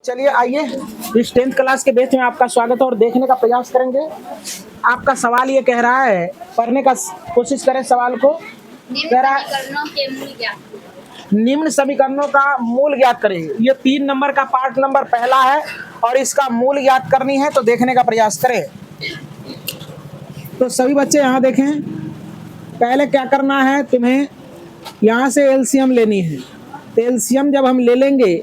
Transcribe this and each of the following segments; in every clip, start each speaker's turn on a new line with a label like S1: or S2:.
S1: चलिए आइए इस 10th क्लास के बैच में आपका स्वागत है और देखने का प्रयास करेंगे। आपका सवाल ये कह रहा है, पढ़ने का कोशिश करें सवाल को। कह रहा है निम्न समीकरणों का मूल ज्ञात करें। ये 3 नंबर का पार्ट नंबर पहला है और इसका मूल ज्ञात करनी है, तो देखने का प्रयास करें। तो सभी बच्चे यहाँ देखें, पहले क्या करना है, तुम्हें यहाँ से एलसीएम लेनी है। तो एलसीएम जब हम ले लेंगे,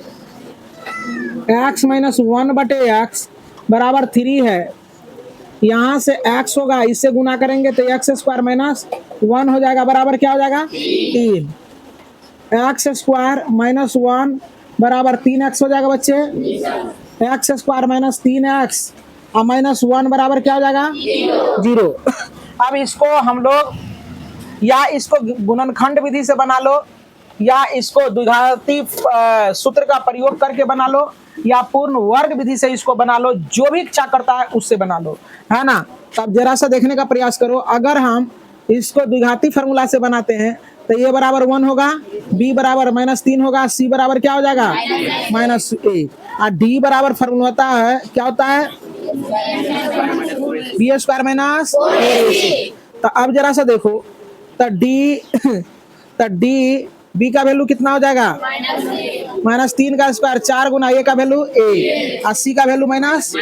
S1: x माइनस 1/x बराबर 3 है। यहाँ से x होगा, इससे गुना करेंगे तो x स्क्वायर माइनस 1 हो जाएगा, बराबर क्या हो जाएगा 3। x स्क्वायर माइनस 1 बराबर 3x हो जाएगा बच्चे। x स्क्वायर माइनस 3x और माइनस 1 बराबर क्या हो जाएगा 0। अब इसको हम लोग या इसको गुणनखंड विधि से बना लो, या इसको द्विघाती सूत्र का प्रयोग करके बना लो, या पूर्ण वर्ग विधि से इसको बना लो, जो भी इच्छा करता है उससे बना लो, है ना। तब जरा सा देखने का प्रयास करो। अगर हम इसको द्विघाती फार्मूला से बनाते हैं तो ये बराबर 1 होगा, b बराबर -3 होगा, c बराबर क्या हो जाएगा -1 और d बराबर फार्मूला होता है, क्या होता है b स्क्वायर माइनस 4ac। तो अब जरा सा देखो, तो d b का वैल्यू कितना हो जाएगा -3 का स्क्वायर, 4 गुना a का वैल्यू 1 और c का वैल्यू -1।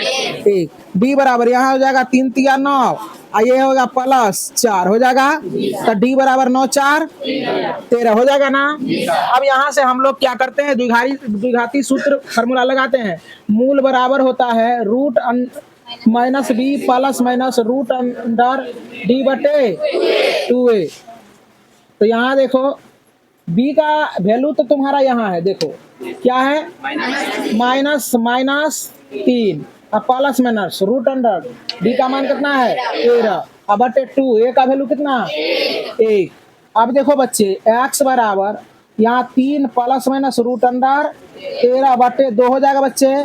S1: d बराबर यहाँ हो जाएगा 3 3 9 और ये होगा +4 हो जाएगा। तो d बराबर 9 4 13 हो जाएगा ना। अब यहाँ से हम लोग क्या करते हैं, द्विघाती सूत्र फार्मूला लगाते हैं। मूल बराबर होता है root minus b plus minus root under d/2a। तो यहाँ देखो b का वैल्यू तो तुम्हारा यहाँ है, देखो क्या है -3 और plus minus root under d का मान कितना है 13 और बटे 2 a का वैल्यू कितना 1। अब देखो बच्चे x बराबर यहाँ 3 प्लस माइनस रूट अंडर 13 बटे 2 हो जाएगा बच्चे।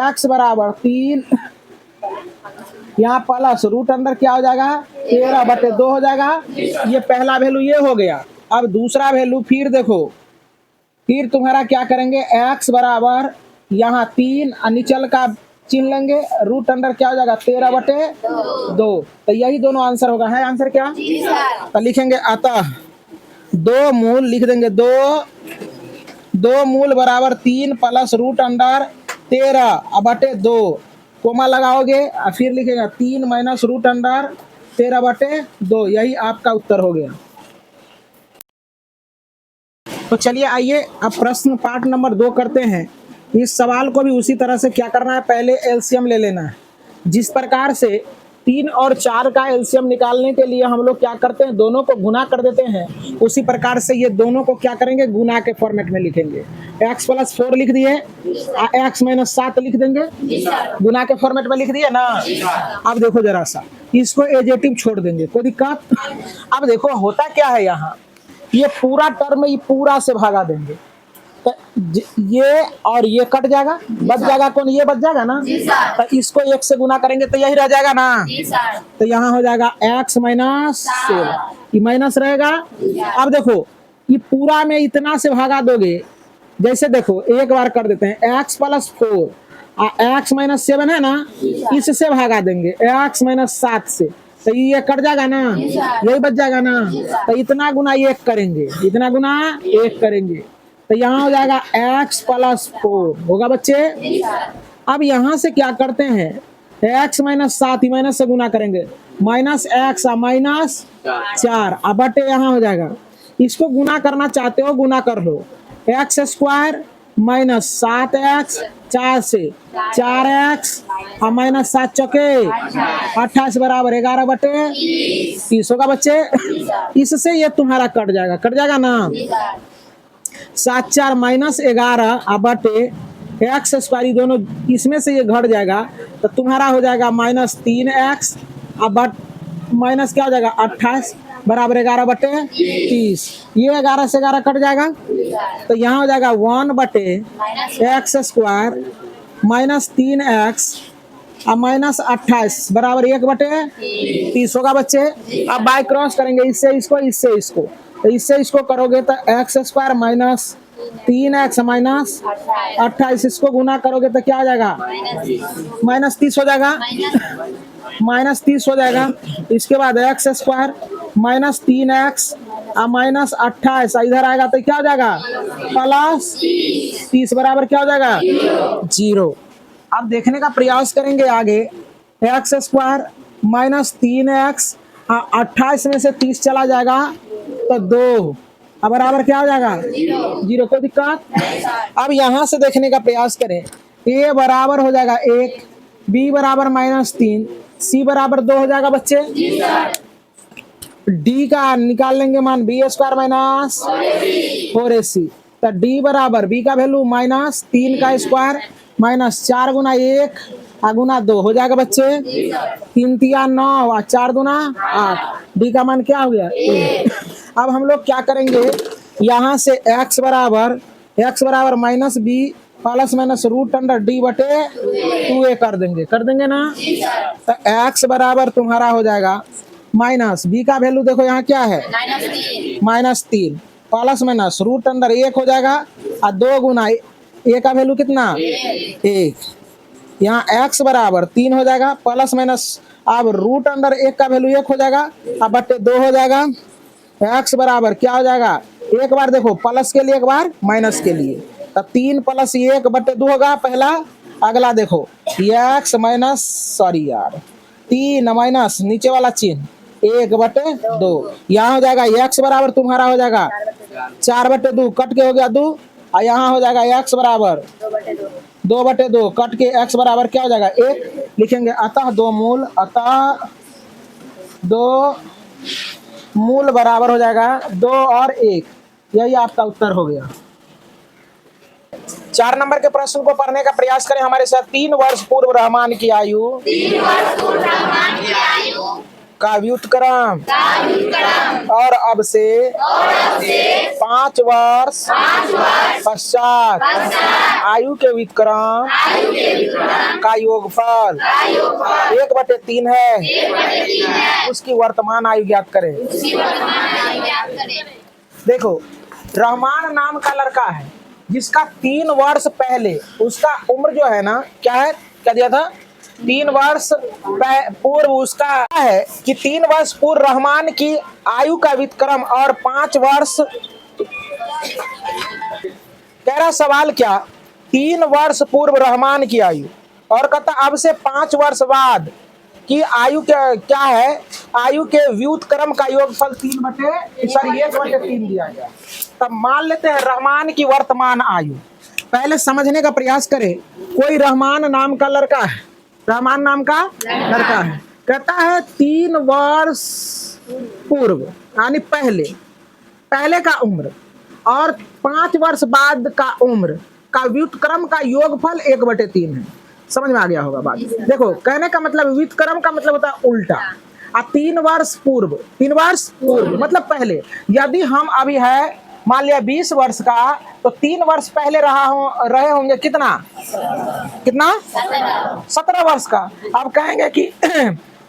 S1: x बराबर 3 यहाँ प्लस रूट अंडर क्या हो जाएगा 13 बटे 2 हो जाएगा। ये पहला वैल्यू ये हो गया। अब दूसरा वैल्यू फिर देखो, फिर तुम्हारा क्या करेंगे, x बराबर यहाँ 3 निचल का चिन्ह लेंगे, रूट अंडर क्या हो जाएगा 13 बटे 2। तो यही दोनों आंसर होगा, है आंसर क्या तो लिखेंगे, अतः 2 मूल लिख देंगे, 2 मूल बराबर 3 प्लस रूट अंडर 13 बटे 2 कोमा लगाओगे और फिर लिखेगा 3 माइनस रूट अंडर 13 बटे 2। यही आपका उत्तर हो गया। तो चलिए आइए अब प्रश्न पार्ट नंबर 2 करते हैं। इस सवाल को भी उसी तरह से क्या करना है, पहले एलसीएम ले लेना है। जिस प्रकार से 3 और 4 का एलसीएम निकालने के लिए हम लोग क्या करते हैं, दोनों को गुना कर देते हैं, उसी प्रकार से ये दोनों को क्या करेंगे, गुना के फॉर्मेट में लिखेंगे। x + 4 लिख दिए, x - 7 लिख देंगे, गुना के फॉर्मेट में लिख दिए ना। अब देखो जरा सा, इसको एजेटिव छोड़ देंगे, कोई दिक्कत। अब देखो होता क्या है, यहाँ ये पूरा टर्म ये पूरा से भागा देंगे, तो ये और ये कट जाएगा, बच जाएगा कौन, ये बच जाएगा ना। तो इसको 1 से गुना करेंगे तो यही रह जाएगा ना। तो यहाँ हो जाएगा x - 7, ये माइनस रहेगा। अब देखो ये पूरा में इतना से भागा दोगे, जैसे देखो एक बार कर देते हैं, x + 4 और x - 7 है ना, इससे भागा देंगे x - 7 से, तो ये कट जाएगा ना, यही बच जाएगा ना। तो इतना गुना 1 करेंगे, इतना गुना 1 करेंगे, तो यहाँ हो जाएगा x + 4 होगा बच्चे। अब यहाँ से क्या करते हैं, x - 7 माइनस से गुना करेंगे, -x -4 अब बटे यहाँ हो जाएगा। इसको गुना करना चाहते हो गुना कर लो, x स्क्वायर -7x 4 से 4x और -7 चौके 28 बराबर 11 बटे 30 होगा बच्चे। इससे ये तुम्हारा कट जाएगा ना। 7 4 -11 बटे x स्क्वायर, दोनों इसमें से ये घट जाएगा, तो तुम्हारा हो जाएगा -3x अब माइनस क्या हो जाएगा 28 बराबर 11 बटे 30। ये 11 से 11 कट जाएगा, तो यहाँ हो जाएगा 1 बटे x स्क्वायर -3x और -28 बराबर 1 बटे 30 होगा बच्चे। अब बाय क्रॉस करेंगे, इससे इसको, इससे इसको, तो इससे इसको करोगे तो x स्क्वायर 3x माइनस 28, इसको गुना करोगे तो क्या हो जाएगा? -30 हो जाएगा, -30 हो जाएगा। इसके बाद एक्स स्क्वायर -3x -28 इधर आएगा तो क्या हो जाएगा? +30 बराबर क्या हो जाएगा? 0। अब देखने का प्रयास करेंगे आगे। एक्स स्क्वायर -3x 28 में से 30 चला जाएगा तो 2 अब बराबर क्या हो जाएगा? 0। कोई दिक्कत? अब यहां से देखने का प्रयास करें। a बराबर हो जाएगा 1, b बराबर -3, c बराबर 2 हो जाएगा बच्चे। d का निकाल लेंगे मान, b स्क्वायर माइनस 4ac, तो d बराबर b का वैल्यू -3 का स्क्वायर -4 गुना 1 गुना 2 हो जाएगा बच्चे। 3 तिया 9 और 4 दूना 8, डी का मान क्या हो गया? 1। अब हम लोग क्या करेंगे, यहाँ से x बराबर -b ±√d बटे 2a कर देंगे ना। तो x बराबर तुम्हारा हो जाएगा माइनस b का वैल्यू देखो यहाँ क्या है? -3 ±√1 हो जाएगा और 2 गुना a का वैल्यू कितना? 1। यहाँ x बराबर 3 हो जाएगा प्लस माइनस, अब √1 का वैल्यू 1 हो जाएगा अब बटे 2 हो जाएगा। x बराबर क्या हो जाएगा? एक बार देखो प्लस के लिए, एक बार माइनस के लिए, तो 3 + 1 बटे 2 होगा पहला। अगला देखो x माइनस 3 माइनस नीचे वाला चिन्ह 1 बटे 2, यहाँ हो जाएगा x बराबर तुम्हारा हो जाएगा 4 बटे 2 कट के हो गया 2, और यहाँ हो जाएगा x बराबर 2 बटे 2 कट के x बराबर क्या हो जाएगा? 1 लिखेंगे। अतः 2 मूल बराबर हो जाएगा 2 और 1। यही आपका उत्तर हो गया। 4 नंबर के प्रश्न को पढ़ने का प्रयास करें हमारे साथ। 3 वर्ष पूर्व रहमान की आयु का व्युत्क्रम और अब से 5 वर्ष पश्चात आयु के व्युत्क्रम का योगफल 1/3 है, उसकी वर्तमान आयु ज्ञात करें। देखो, रहमान नाम का लड़का है जिसका 3 वर्ष पहले उसका उम्र जो है ना, क्या है, क्या दिया था? 3 वर्ष पूर्व उसका है कि 3 वर्ष पूर्व रहमान की आयु का व्युत्क्रम और 5 वर्ष, कह रहा सवाल क्या, 3 वर्ष पूर्व रहमान की आयु और कहता अब से 5 वर्ष बाद की आयु क्या है, आयु के व्युत्क्रम का योगफल 1/3 दिया गया। तब मान लेते हैं रहमान की वर्तमान आयु। पहले समझने का प्रयास करें। कोई रहमान नाम का लड़का है, रहमान नाम का लड़का है, कहता है 3 वर्ष पूर्व यानी पहले का उम्र और 5 वर्ष बाद का उम्र का व्युत्क्रम का योगफल 1/3 है। समझ में आ गया होगा बात। देखो, कहने का मतलब व्युत्क्रम का मतलब होता है उल्टा। 3 वर्ष पूर्व मतलब पहले। यदि हम अभी है मान लिया 20 वर्ष का, तो 3 वर्ष पहले रहे होंगे कितना 17 वर्ष का। अब कहेंगे कि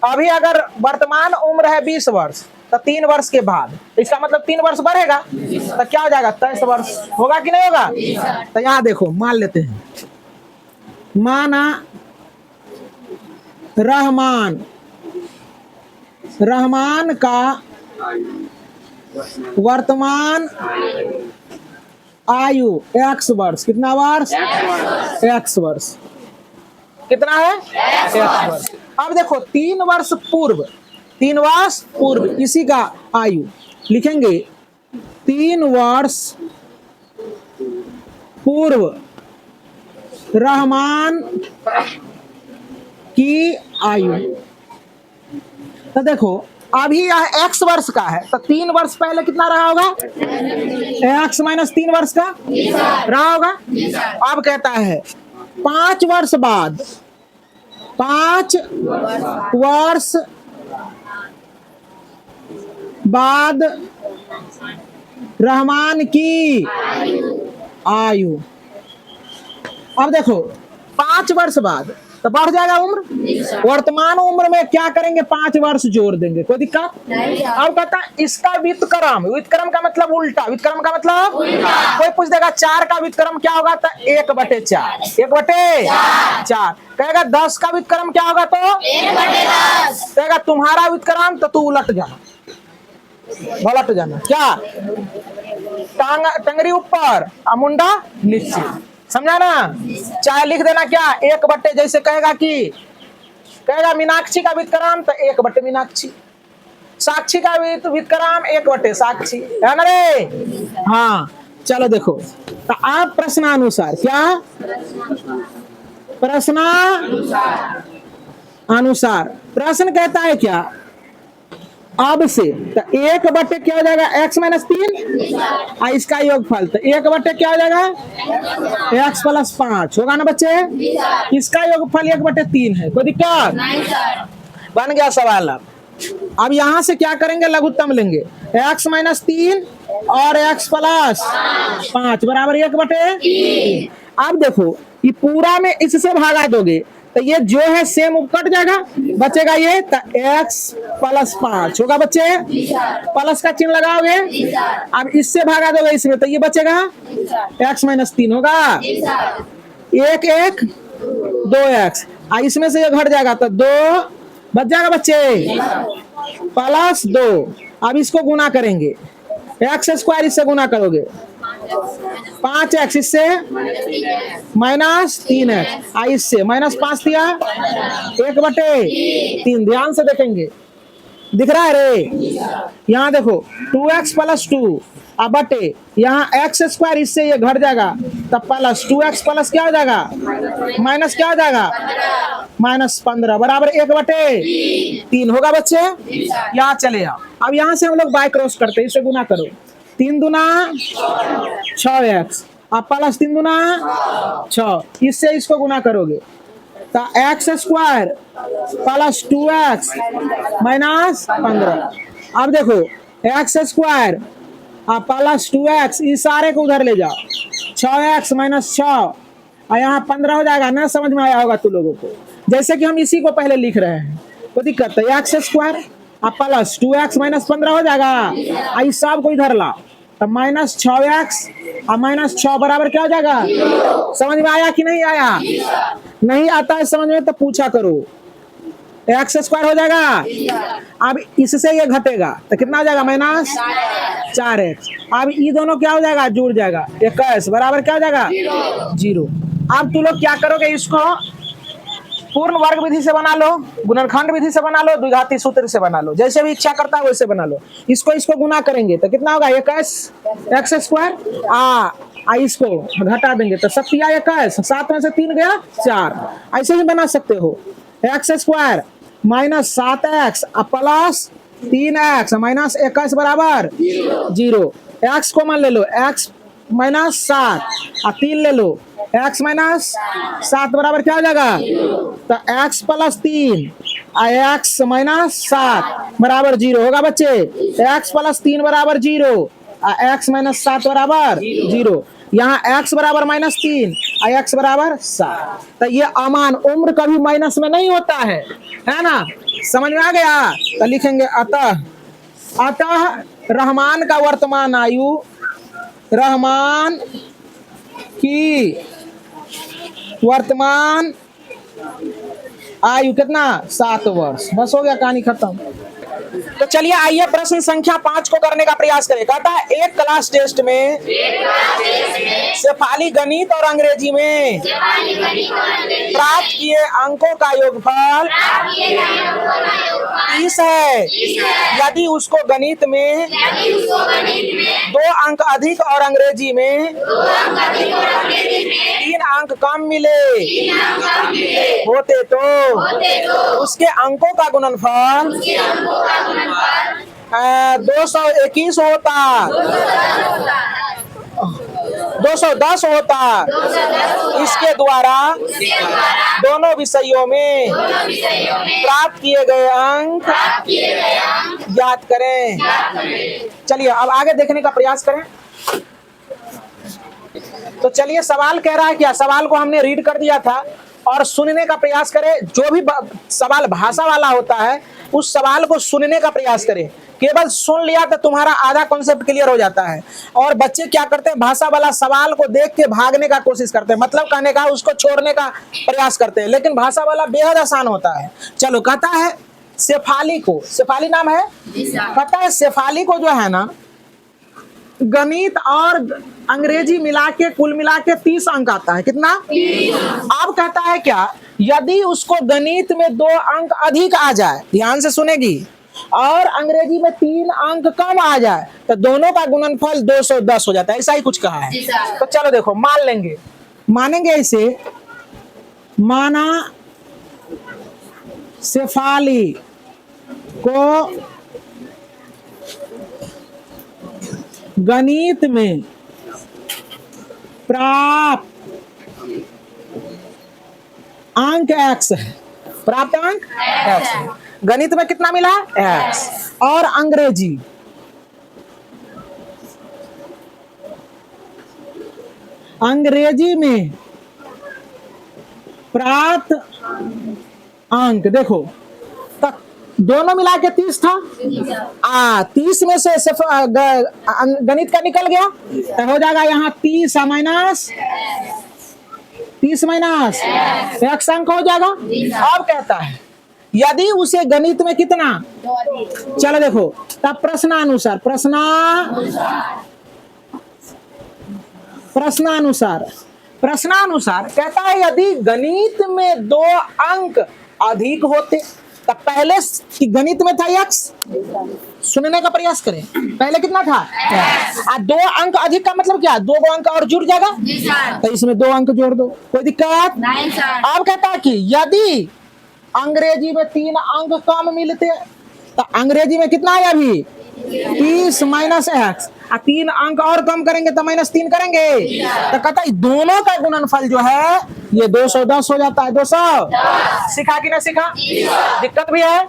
S1: अभी अगर वर्तमान उम्र है 20 वर्ष, तो 3 वर्ष के बाद इसका मतलब 3 वर्ष बढ़ेगा, तो क्या हो जाएगा? 23 वर्ष होगा कि नहीं होगा? तो यहाँ देखो, मान लेते हैं, माना रहमान का वर्तमान आयु x वर्ष, कितना वर्ष? x वर्ष कितना है? x वर्ष। अब देखो 3 वर्ष पूर्व इसी का आयु लिखेंगे। 3 वर्ष पूर्व रहमान की आयु, तो देखो अभी यह x वर्ष का है, तो 3 वर्ष पहले कितना रहा होगा? x - 3 वर्ष का रहा होगा। अब कहता है 5 वर्ष बाद, 5 वर्ष बाद रहमान की आयु। अब देखो 5 वर्ष बाद तो बढ़ जाएगा उम्र। वर्तमान उम्र में क्या करेंगे, 5 वर्ष जोड़ देंगे, कोई दिक्कत। अब कहता है इसका व्युत्क्रम, व्युत्क्रम का मतलब उल्टा, व्युत्क्रम का मतलब कोई पूछ देगा 4 का व्युत्क्रम क्या होगा, तो 1/4, 1/4 कहेगा। 10 का व्युत्क्रम क्या होगा, तो
S2: 1/10
S1: कहेगा तुम्हारा व्युत्क्रम, तो तू उलट जाना, पलट जाना, क्या टंगरी ऊपर और मुंडा नीचे, समझा ना। चाहे लिख देना क्या 1/, जैसे कहेगा कि कहेगा मीनाक्षी का व्युत्क्रम, तो 1/, मीनाक्षी। साक्षी का व्युत्क्रम 1/, साक्षी, है ना रे। हाँ चलो देखो, तो आप प्रश्नानुसार, क्या प्रश्नानुसार, प्रश्न कहता है क्या, अब से तो 1/, क्या हो जाएगा, x - 3 और इसका योगफल, तो 1/, क्या हो जाएगा, x + 5 होगा ना बच्चे। इसका योगफल 1/3 है, कोई दिक्कत
S2: नहीं सर।
S1: बन गया सवाल। अब यहां से क्या करेंगे, लघुत्तम लेंगे, x - 3 और x + 5 बराबर 1/3। अब देखो ये पूरा में इससे भागा दोगे तो ये जो है सेम कट जाएगा, बचेगा ये, तो x + 5 होगा बच्चे, प्लस का चिन्ह लगाओगे। अब इससे भागा दोगे इसमें, तो ये बचेगा x - 3 होगा, 1 1 2x, इसमें से ये घट जाएगा तो 2 बच जाएगा बच्चे, +2। अब इसको गुना करेंगे, x² इससे गुना करोगे, 5x इससे -3x, इससे -5 दिया, 1/3। ध्यान से देखेंगे, दिख रहा है रे, यहाँ देखो 2x + 2 अब बटे यहाँ x² इससे ये घट जाएगा, तब प्लस 2x प्लस क्या हो जाएगा, माइनस क्या हो जाएगा, -15 बराबर 1/3 होगा बच्चे। यहाँ चले आओ, अब यहाँ से हम लोग बाय क्रॉस करते हैं, इसे गुना करो, 3 दूना 6x, अब प्लस 3 दूना 6, इससे इसको गुना करोगे तो x² + 2x -15। अब देखो x² + 2x, इस सारे को उधर ले जाओ, 6x - 6 और यहाँ 15 हो जाएगा ना, समझ में आया होगा तुम लोगों को। जैसे कि हम इसी को पहले लिख रहे हैं, कोई दिक्कत है, x² + 2x -15 हो जाएगा, इस सब को इधर लाओ, तो -6x और -6 बराबर क्या हो जाएगा, समझ में आया कि नहीं आया। नहीं आता है समझ में तो पूछा करो, x² हो जाएगा। अब इससे ये घटेगा तो कितना हो जाएगा, -4x। अब ये दोनों क्या हो जाएगा, जुड़ जाएगा, 21 बराबर क्या हो जाएगा, 0। अब तुम लोग क्या करोगे, इसको पूर्ण वर्ग विधि से बना लो, गुणनखंड विधि से बना लो, द्विघाती सूत्र से बना लो, जैसे भी इच्छा करता है वैसे बना लो। इसको गुना करेंगे तो कितना होगा, 21 x², इसको घटा देंगे तो 7 या 21, 7 में से 3 गया 4, ऐसे ही बना सकते हो, x² -7x + 3x -21 बराबर 0। x को मान ले लो, x -7 और 3 ले लो, x -7 बराबर क्या हो जाएगा, तो x + 3 x -7 बराबर 0 होगा बच्चे, x + 3 बराबर 0 x -7 बराबर 0। यहाँ x बराबर -3 और x बराबर 7, तो ये अमान उम्र कभी माइनस में नहीं होता है ना, समझ में आ गया। तो लिखेंगे अतः रहमान का वर्तमान आयु, रहमान की वर्तमान आयु कितना, 7 वर्ष। बस हो गया, कहानी खत्म। तो चलिए आइए प्रश्न संख्या 5 को करने का प्रयास करें। कहता है एक क्लास टेस्ट में शेफाली गणित और अंग्रेजी में प्राप्त किए अंकों का योगफल 30 है। यदि उसको गणित में 2 अंक अधिक और अंग्रेजी में 3 अंक कम मिले होते तो उसके अंकों का गुणनफल 221 होता, 210 होता। इसके द्वारा दोनों विषयों में प्राप्त किए गए अंक ज्ञात करें। चलिए अब आगे देखने का प्रयास करें। तो चलिए सवाल कह रहा है क्या, सवाल को हमने रीड कर दिया था, और सुनने का प्रयास करे। जो भी सवाल भाषा वाला होता है उस सवाल को सुनने का प्रयास करें। केवल सुन लिया तो तुम्हारा आधा कॉन्सेप्ट क्लियर हो जाता है। और बच्चे क्या करते हैं, भाषा वाला सवाल को देख के भागने का कोशिश करते हैं, मतलब कहने का उसको छोड़ने का प्रयास करते हैं, लेकिन भाषा वाला बेहद आसान होता है। चलो, कहता है शेफाली को, शेफाली नाम है, कहता है शेफाली को जो है ना गणित और अंग्रेजी मिला के कुल मिला के 30 अंक आता है। कितना? 30। अब कहता है क्या, यदि उसको गणित में 2 अंक अधिक आ जाए, ध्यान से सुनेगी, और अंग्रेजी में 3 अंक कम आ जाए तो दोनों का गुणनफल 210 हो जाता है। ऐसा ही कुछ कहा है। तो चलो देखो, मान लेंगे, मानेंगे इसे। माना शेफाली को गणित में प्राप्त अंक x है, प्राप्त अंक x है। गणित में कितना मिला? x। और अंग्रेजी में प्राप्त अंक देखो, दोनों मिला के 30 था। 30 में से सिर्फ गणित का निकल गया तो हो जाएगा यहाँ 30 माइनस x अंक हो जाएगा। अब कहता है यदि उसे गणित में कितना, चलो देखो, तब प्रश्नानुसार कहता है यदि गणित में 2 अंक अधिक होते, तब पहले गणित में था x, सुनने का प्रयास करें, पहले कितना था? 2 अंक अधिक का मतलब क्या? 2 अंक और जुड़ जाएगा, तो इसमें 2 अंक जोड़ दो, कोई दिक्कत नहीं। अब कहता है कि यदि अंग्रेजी में 3 अंक कम मिलते, तो अंग्रेजी में कितना है अभी? 30 माइनस x, 3 अंक और कम करेंगे तो -3 करेंगे, तो कहता है दोनों का गुणनफल जो है ये 210 हो जाता है। 200 सीखा कि ना सीखा? दिक्कत भी है?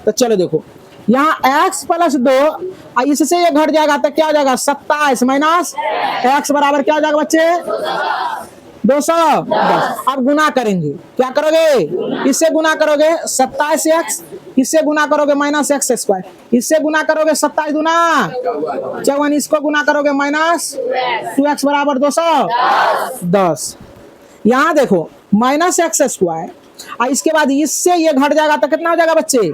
S1: तो चलो देखो, यहाँ x + 2, इससे ये घट जाएगा तो क्या हो जाएगा? 27 माइनस x बराबर क्या हो जाएगा बच्चे? 210। अब गुना करेंगे, क्या करोगे? इससे गुना करोगे 27x, इससे गुना करोगे -x², इससे गुना करोगे 27 दूना 54, इसको गुना करोगे -2x बराबर 210। यहाँ देखो -x², और इसके बाद इससे ये घट जाएगा तो कितना हो जाएगा बच्चे?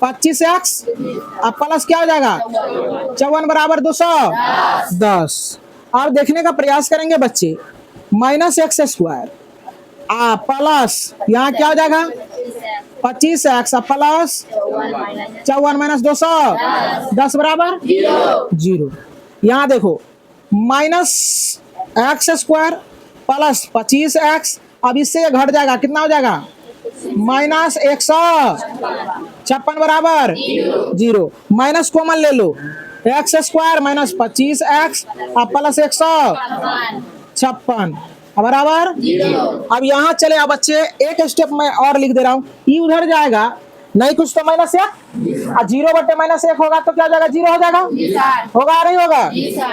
S1: 25x, अब प्लस क्या हो जाएगा? 54 बराबर 210। अब देखने का प्रयास करेंगे बच्चे, -x² प्लस यहाँ क्या हो जाएगा? 25x प्लस 54 माइनस 210 बराबर 0। यहाँ देखो -x² प्लस 25x, अब इससे ये घट जाएगा, कितना हो जाएगा? -156 बराबर 0। माइनस कॉमन ले लो, x² माइनस 25x प्लस 156 बराबर। अब यहाँ चले, अब बच्चे एक स्टेप में और लिख दे रहा हूँ, ई उधर जाएगा, नहीं कुछ तो -1, 0/-1 होगा तो क्या हो जाएगा? 0 हो जाएगा, होगा नहीं होगा?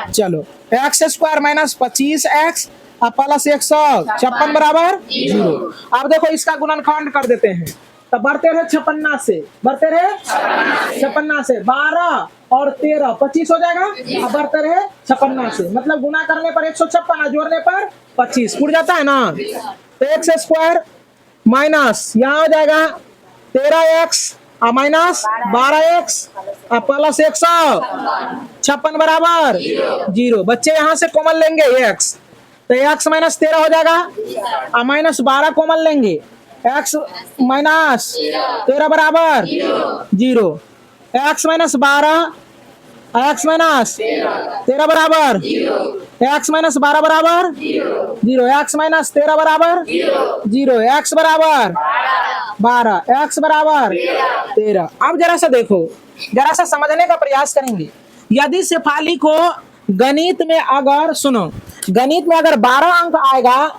S1: चलो, x² माइनस 25x प्लस 156 बराबर 0। अब देखो इसका गुणनखंड कर देते हैं, तो बढ़ते रहे 56 से, 12 और 13 25 हो जाएगा। अब बढ़ते रहे 56 से, मतलब गुना करने पर 156, जोड़ने पर 25 उड़ जाता है ना। तो x² माइनस यहाँ हो जाएगा 13x माइनस 12x प्लस 156 बराबर 0। बच्चे यहाँ से कॉमन लेंगे x, तो x माइनस 13 हो जाएगा, -12 कॉमन लेंगे, x माइनस 13 बराबर 0। x माइनस 12, x माइनस 13 बराबर, x माइनस 12 बराबर 0, x माइनस 13 बराबर 0, x बराबर 12, x बराबर 13। अब जरा सा देखो, जरा सा समझने का प्रयास करेंगे। यदि शेफाली को गणित में अगर, सुनो, गणित में अगर 12 अंक आएगा,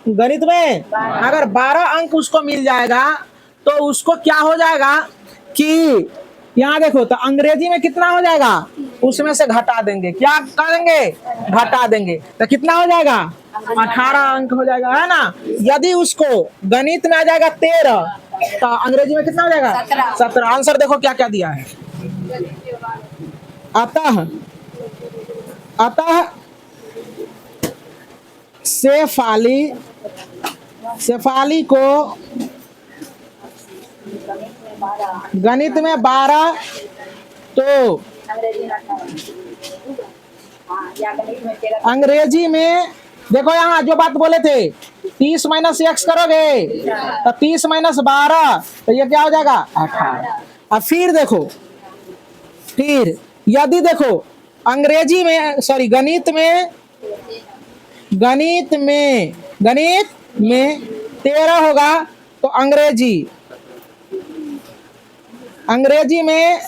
S1: गणित में अगर 12 अंक उसको मिल जाएगा तो उसको क्या हो जाएगा कि यहाँ देखो, तो अंग्रेजी में कितना हो जाएगा? उसमें से घटा देंगे, क्या कर देंगे? घटा देंगे, तो कितना हो जाएगा? 18 अंक हो जाएगा, है ना। यदि उसको गणित में आ जाएगा 13 तो अंग्रेजी में कितना हो जाएगा 17। आंसर देखो क्या क्या दिया है। अतः अतः शेफाली को गणित में 12 तो अंग्रेजी में देखो यहाँ जो बात बोले थे 30 माइनस एक्स करोगे तो 30 माइनस 12 तो ये क्या हो जाएगा 18। अब फिर देखो, फिर यदि देखो अंग्रेजी में सॉरी गणित में 13 होगा तो अंग्रेजी में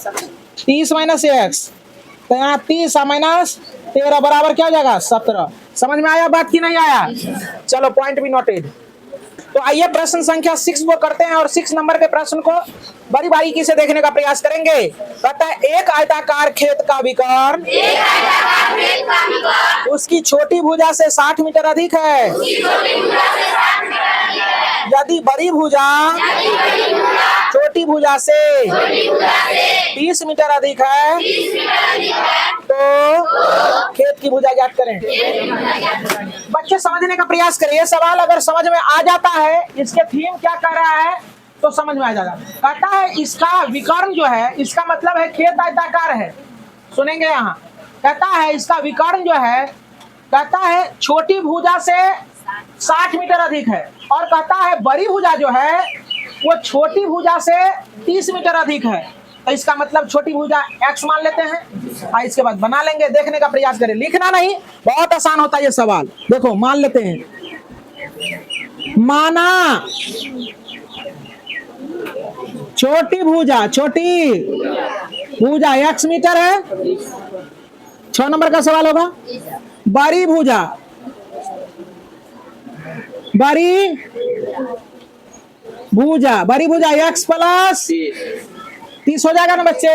S1: 30 माइनस एक्स तो यहाँ 30 माइनस 13 बराबर क्या हो जाएगा 17। समझ में आया बात की नहीं आया? चलो पॉइंट भी नोटेड। तो आइए प्रश्न संख्या 6 को करते हैं और 6 नंबर के प्रश्न को बड़ी बारीकी से देखने का प्रयास करेंगे। कहता है एक आयताकार खेत का विकर्ण उसकी छोटी भुजा से 60 मीटर अधिक है। यदि बड़ी भुजा छोटी भुजा से 30 मीटर अधिक है तो खेत की भुजा ज्ञात करें। बच्चे समझने का प्रयास करें। ये सवाल अगर समझ में आ जाता है, इसके थीम क्या कह रहा है तो समझ में आ जाएगा। कहता है इसका विकर्ण जो है, इसका मतलब है खेत आयताकार है। सुनेंगे यहाँ, कहता है इसका विकर्ण जो है, कहता है छोटी भुजा से 60 मीटर अधिक है और कहता है बड़ी भुजा जो है वो छोटी भुजा से 30 मीटर अधिक है। तो इसका मतलब छोटी भुजा x मान लेते हैं और इसके बाद बना लेंगे। देखने का प्रयास करें, लिखना नहीं, बहुत आसान होता है ये सवाल। देखो मान लेते हैं, माना छोटी भुजा x मीटर है। 6 नंबर का सवाल होगा। बड़ी भुजा x प्लस 30 हो जाएगा ना बच्चे,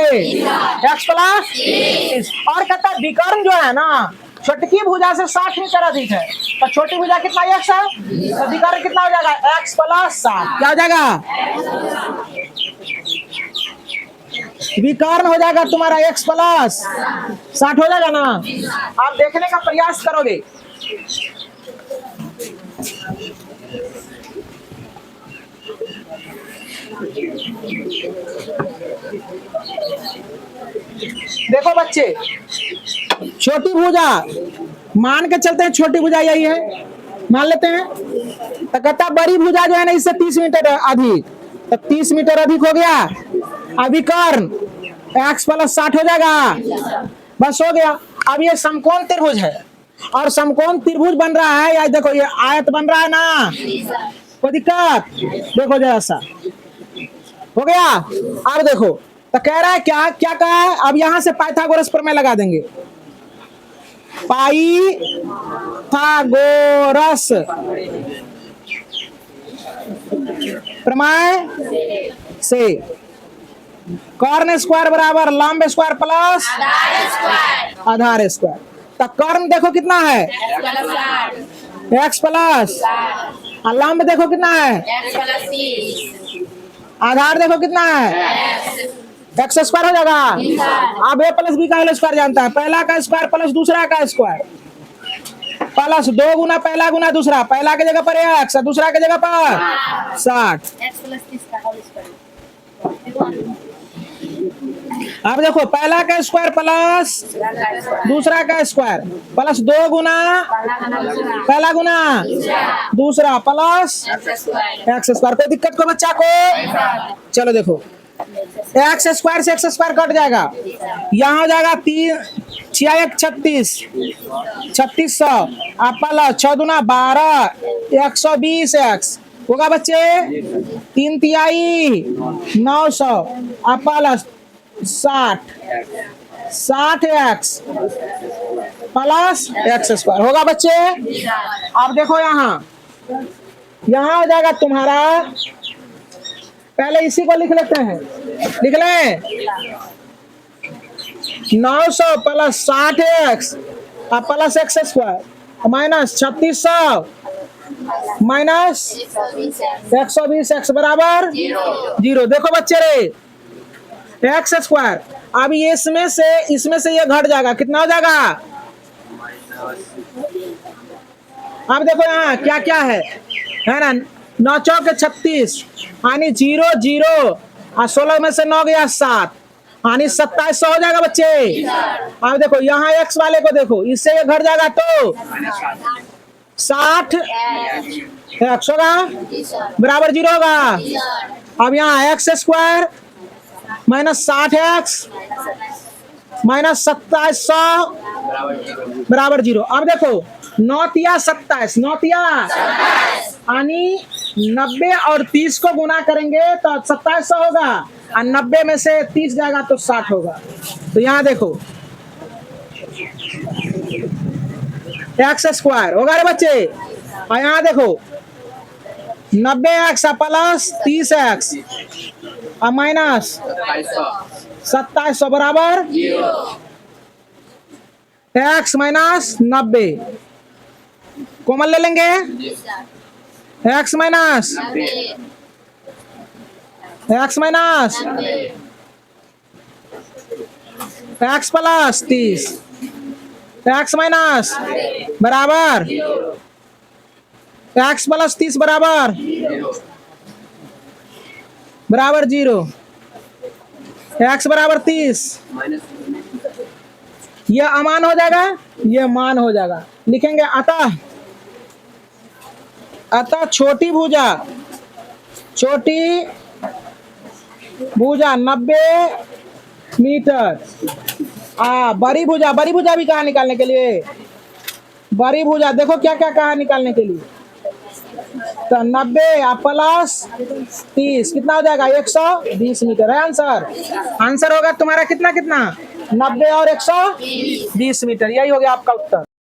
S1: x प्लस 30। और कहता है विकर्ण जो है ना छोटकी भुजा से 60 मीटर अधिक है तो छोटी भुजा कितना x है तो विकर्ण कितना हो जाएगा x प्लस 60। क्या हो जाएगा विकर्ण हो जाएगा तुम्हारा x प्लस 60 हो जाएगा ना। आप देखने का प्रयास करोगे। देखो बच्चे, छोटी भुजा मान के चलते हैं, छोटी भुजा यही है मान लेते हैं। तो कहता बड़ी भुजा जो है ना इससे 30 मीटर अधिक, तो 30 मीटर अधिक हो गया। अभिकर्ण x प्लस 60 हो जाएगा, बस हो गया। अब ये समकोण त्रिभुज है और समकोण त्रिभुज बन रहा है, या देखो ये आयत बन रहा है ना, कोई दिक्कत? देखो जरा सा हो गया। अब देखो तो कह रहा है क्या क्या कहा है, अब यहां से पाइथागोरस प्रमेय लगा देंगे। पाइथागोरस प्रमेय से कर्ण स्क्वायर बराबर लंब स्क्वायर प्लस आधार स्क्वायर। तो कर्ण देखो कितना है x प्लस, और लंब देखो कितना है आधार देखो कितना है x स्क्वायर हो जाएगा। अब a प्लस बी का होल स्क्वायर जानता है, पहला का स्क्वायर प्लस दूसरा का स्क्वायर प्लस 2 गुना पहला गुना दूसरा, पहला के जगह पर x दूसरा के जगह पर 60। अब देखो पहला का स्क्वायर प्लस दूसरा का स्क्वायर प्लस 2 गुना पहला गुना दूसरा प्लस x स्क्वायर। कोई दिक्कत को बच्चा को? चलो देखो x स्क्वायर से x स्क्वायर कट जाएगा, यहाँ हो जाएगा 3600 प्लस 6 दुना 12 120x होगा बच्चे 3 तिहाई 900 plus 60x plus x square होगा बच्चे। अब देखो यहाँ हो जाएगा तुम्हारा, पहले इसी को लिख लेते हैं, लिख लें 900 plus 60x plus x square minus 3600 minus 120x बराबर 0। देखो बच्चे रे, एक्स स्क्वायर। अब इसमें से ये घट जाएगा, कितना हो जाएगा? अब देखो यहाँ क्या क्या है ना, 9 चौक 36 यानी 0 0 और 16 में से 9 गया 7 यानी 2700 हो जाएगा बच्चे। अब देखो यहाँ एक्स वाले को देखो, इससे ये घट जाएगा तो 60 एक्स होगा बराबर 0 होगा। अब यहाँ x square minus 60x minus 2700 बराबर 0। अब देखो 9 तिया 27, 9 तिया यानी 90 और 30 को गुना करेंगे तो 2700 होगा और 90 में से 30 जाएगा तो 60 होगा। तो यहाँ देखो एक्स स्क्वायर होगा रे बच्चे, और यहाँ देखो 90x प्लस 30x और माइनस 2700 बराबर x माइनस 90 कॉमन ले लेंगे, x minus x plus 30 x minus बराबर x प्लस 30 बराबर 0, x बराबर 30, यह अमान हो जाएगा, यह मान हो जाएगा। लिखेंगे अतः छोटी भुजा 90 मीटर। बड़ी भुजा भी कहाँ निकालने के लिए, बड़ी भुजा देखो क्या क्या कहा निकालने के लिए, तो 90 प्लस 30 कितना हो जाएगा 120 मीटर है आंसर होगा तुम्हारा कितना 90 और 120 मीटर, यही हो गया आपका उत्तर।